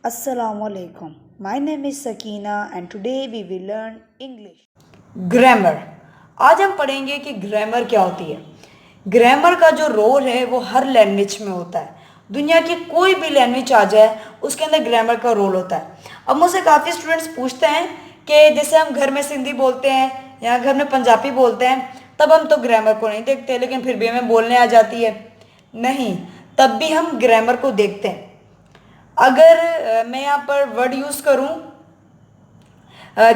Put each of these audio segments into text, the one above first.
Assalamu alaikum. My name is Sakina and today we will learn English. Grammar. आज हम पढ़ेंगे कि grammar क्या होती है। ग्रामर का जो रोल है वो हर लैंग्वेज में होता है। दुनिया की कोई भी लैंग्वेज आ जाए उसके अंदर ग्रामर का रोल होता है। अब मुझसे काफ़ी स्टूडेंट्स पूछते हैं कि जैसे हम घर में सिंधी बोलते हैं या घर में पंजाबी बोलते हैं तब हम तो ग्रामर को नहीं देखते, लेकिन फिर भी हमें बोलने आ जाती है। नहीं, तब भी हम ग्रामर को देखते हैं। अगर मैं यहाँ पर वर्ड यूज़ करूँ,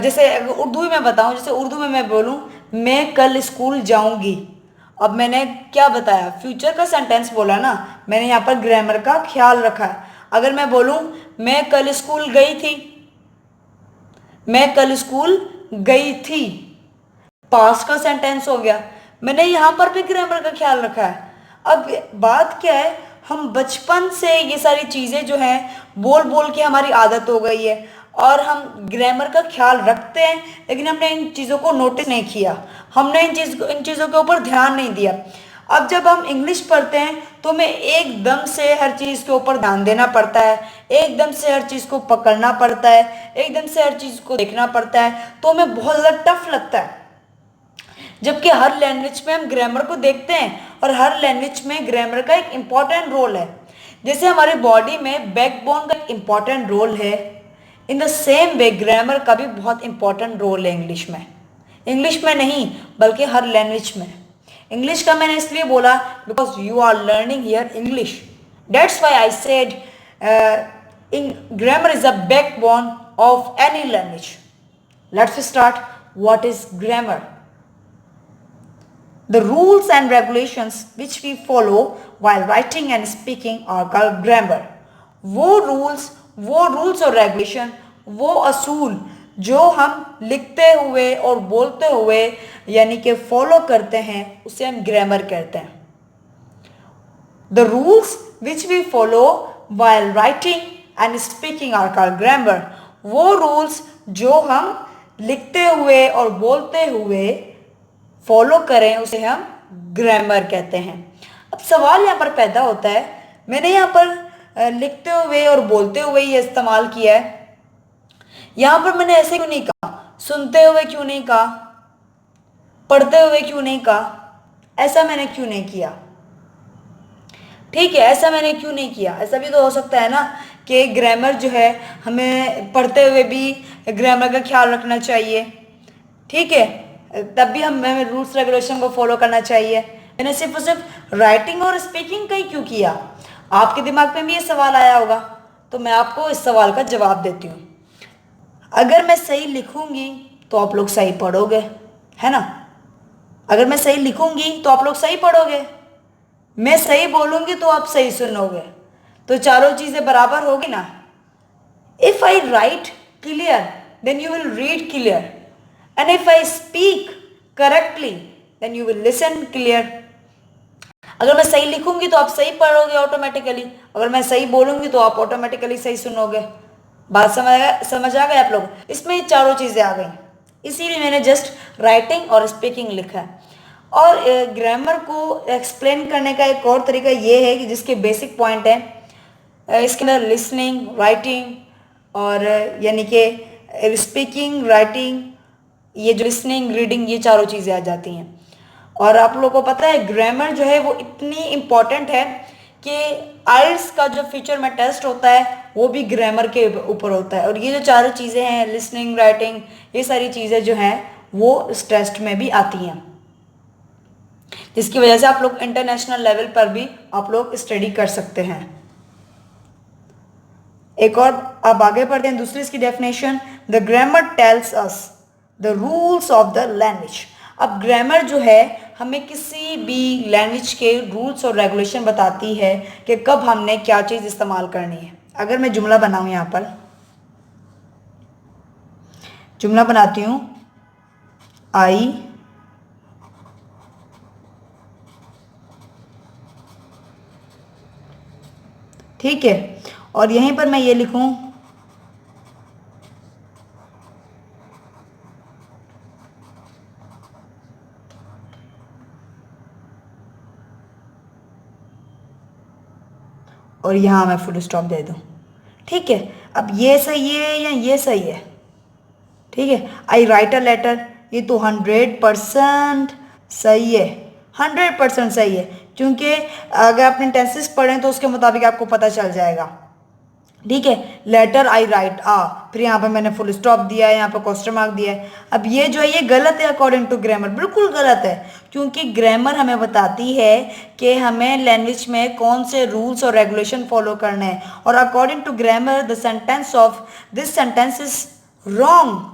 जैसे उर्दू में बताऊँ, जैसे उर्दू में मैं बोलूँ मैं कल स्कूल जाऊँगी। अब मैंने क्या बताया, फ्यूचर का सेंटेंस बोला ना, मैंने यहाँ पर ग्रामर का ख्याल रखा है। अगर मैं बोलूँ मैं कल स्कूल गई थी, मैं कल स्कूल गई थी, पास्ट का सेंटेंस हो गया। मैंने यहाँ पर भी ग्रामर का ख्याल रखा है। अब बात क्या है, हम बचपन से ये सारी चीज़ें जो हैं बोल बोल के हमारी आदत हो गई है और हम ग्रामर का ख्याल रखते हैं, लेकिन हमने इन चीज़ों को नोटिस नहीं किया, हमने इन चीज़ों के ऊपर ध्यान नहीं दिया। अब जब हम इंग्लिश पढ़ते हैं तो हमें एकदम से हर चीज़ के ऊपर ध्यान देना पड़ता है, एकदम से हर चीज़ को पकड़ना पड़ता है, एकदम से हर चीज़ को देखना पड़ता है, तो हमें बहुत ज़्यादा टफ लगता है। जबकि हर लैंग्वेज में हम ग्रामर को देखते हैं और हर लैंग्वेज में ग्रामर का एक इम्पॉर्टेंट रोल है। जैसे हमारी बॉडी में बैकबोन का एक इम्पॉर्टेंट रोल है, in the same way grammar का भी बहुत इम्पॉर्टेंट रोल है इंग्लिश में। इंग्लिश में नहीं बल्कि हर लैंग्वेज में। इंग्लिश का मैंने इसलिए बोला because you are learning here English, that's why I said grammar is a backbone of any language. Let's start. What is grammar? The rules and regulations which we follow while writing and speaking are called grammar. वो rules और regulation, वो असूल जो हम लिखते हुए और बोलते हुए यानी कि फॉलो करते हैं उसे हम ग्रामर कहते हैं। The rules which we follow while writing and speaking are called grammar. वो रूल्स जो हम लिखते हुए और बोलते हुए फॉलो करें उसे हम ग्रामर कहते हैं। अब सवाल यहाँ पर पैदा होता है, मैंने यहाँ पर लिखते हुए और बोलते हुए ये इस्तेमाल किया है, यहाँ पर मैंने ऐसे क्यों नहीं कहा, सुनते हुए क्यों नहीं कहा, पढ़ते हुए क्यों नहीं कहा, ऐसा मैंने क्यों नहीं किया? ठीक है, ऐसा मैंने क्यों नहीं किया? ऐसा भी तो हो सकता है ना कि ग्रामर जो है हमें पढ़ते हुए भी ग्रामर का ख्याल रखना चाहिए, ठीक है, तब भी हमें रूल्स रेगुलेशन को फॉलो करना चाहिए। मैंने सिर्फ और सिर्फ राइटिंग और स्पीकिंग का ही क्यों किया? आपके दिमाग में भी ये सवाल आया होगा, तो मैं आपको इस सवाल का जवाब देती हूँ। अगर मैं सही लिखूंगी तो आप लोग सही पढ़ोगे, है ना? अगर मैं सही लिखूंगी तो आप लोग सही पढ़ोगे, मैं सही बोलूंगी तो आप सही सुनोगे, तो चारों चीज़ें बराबर होगी ना। If I write clear then you will read clear, and if I speak correctly then you will listen clear. अगर मैं सही लिखूंगी तो आप सही पढ़ोगे ऑटोमेटिकली, अगर मैं सही बोलूंगी तो आप ऑटोमेटिकली सही सुनोगे। बात समझ आ गए आप लोग? इसमें चारों चीज़ें आ गई, इसीलिए मैंने जस्ट राइटिंग और स्पीकिंग लिखा है। और ग्रामर को एक्सप्लेन करने का एक और तरीका ये है कि जिसके बेसिक पॉइंट है, इसके अंदर लिसनिंग, राइटिंग और यानी कि स्पीकिंग, राइटिंग, ये जो लिसनिंग, रीडिंग, ये चारों चीज़ें आ जाती हैं। और आप लोगों को पता है ग्रामर जो है वो इतनी इम्पॉर्टेंट है कि आइल्स का जो फ्यूचर में टेस्ट होता है वो भी ग्रामर के ऊपर होता है। और ये जो चारों चीज़ें हैं, लिसनिंग, राइटिंग, ये सारी चीज़ें जो हैं वो इस टेस्ट में भी आती हैं, जिसकी वजह से आप लोग इंटरनेशनल लेवल पर भी आप लोग स्टडी कर सकते हैं। एक और अब आगे बढ़ते हैं, दूसरी इसकी definition, the grammar tells us the rules of the language. अब ग्रामर जो है हमें किसी भी लैंग्वेज के रूल्स और रेगुलेशन बताती है कि कब हमने क्या चीज़ इस्तेमाल करनी है। अगर मैं जुमला बनाऊं, यहाँ पर जुमला बनाती हूँ, आई ठीक है, और यहीं पर मैं ये लिखूं, और यहाँ मैं फुल स्टॉप दे दूँ, ठीक है, अब ये सही है या ये सही है? ठीक है, आई राइट अ लेटर, ये तो 100% सही है, 100% सही है, क्योंकि अगर आपने टेंसेस पढ़े तो उसके मुताबिक आपको पता चल जाएगा। ठीक है, लेटर आई राइट आ, फिर यहाँ पे मैंने फुल स्टॉप दिया है, यहाँ पे क्वेश्चन मार्क दिया है। अब ये जो है ये गलत है अकॉर्डिंग टू ग्रामर, बिल्कुल गलत है, क्योंकि ग्रामर हमें बताती है कि हमें लैंग्वेज में कौन से रूल्स और रेगुलेशन फॉलो करने हैं, और according to grammar the sentence of this sentence is wrong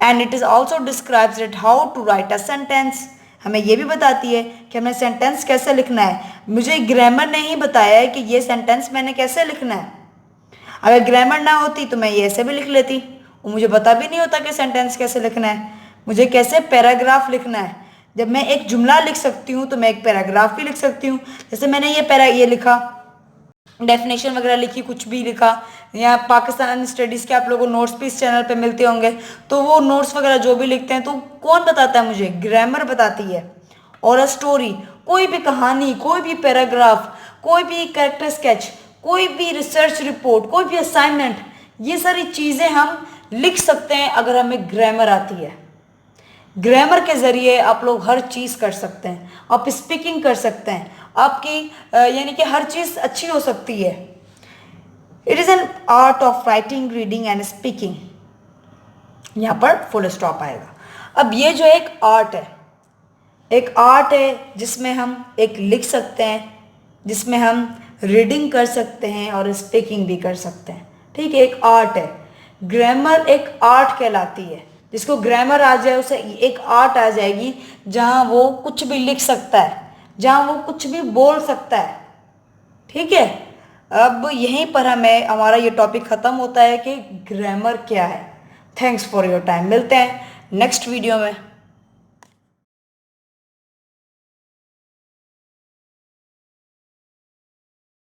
and it is also describes it how to write a sentence. हमें ये भी बताती है कि हमें सेंटेंस कैसे लिखना है। मुझे ग्रामर ने ही बताया है कि ये सेंटेंस मैंने कैसे लिखना है। अगर ग्रामर ना होती तो मैं ये ऐसे भी लिख लेती, और मुझे पता भी नहीं होता कि सेंटेंस कैसे लिखना है, मुझे कैसे पैराग्राफ लिखना है। जब मैं एक जुमला लिख सकती हूँ तो मैं एक पैराग्राफ भी लिख सकती हूँ। जैसे मैंने ये लिखा, डेफिनेशन वगैरह लिखी, कुछ भी लिखा, या पाकिस्तान स्टडीज़ के आप लोगों को नोट्स भी इस चैनल पे मिलते होंगे, तो वो नोट्स वगैरह जो भी लिखते हैं तो कौन बताता है मुझे? ग्रामर बताती है। और स्टोरी, कोई भी कहानी, कोई भी पैराग्राफ, कोई भी कैरेक्टर स्केच, कोई भी रिसर्च रिपोर्ट, कोई भी असाइनमेंट, ये सारी चीज़ें हम लिख सकते हैं अगर हमें ग्रामर आती है। ग्रामर के ज़रिए आप लोग हर चीज़ कर सकते हैं, आप स्पीकिंग कर सकते हैं, आपकी यानी कि हर चीज़ अच्छी हो सकती है। It is an art of writing, reading and speaking, यहाँ पर फुल स्टॉप आएगा। अब ये जो एक आर्ट है, एक आर्ट है जिसमें हम एक लिख सकते हैं, जिसमें हम रीडिंग कर सकते हैं और स्पीकिंग भी कर सकते हैं। ठीक है, एक आर्ट है। ग्रामर एक आर्ट कहलाती है, जिसको ग्रामर आ जाए उसे एक आर्ट आ जाएगी, जहाँ वो कुछ भी लिख सकता है, जहाँ वो कुछ भी बोल सकता है। ठीक है, अब यहीं पर हमारा ये टॉपिक ख़त्म होता है कि ग्रामर क्या है। थैंक्स फॉर योर टाइम, मिलते हैं नेक्स्ट वीडियो में।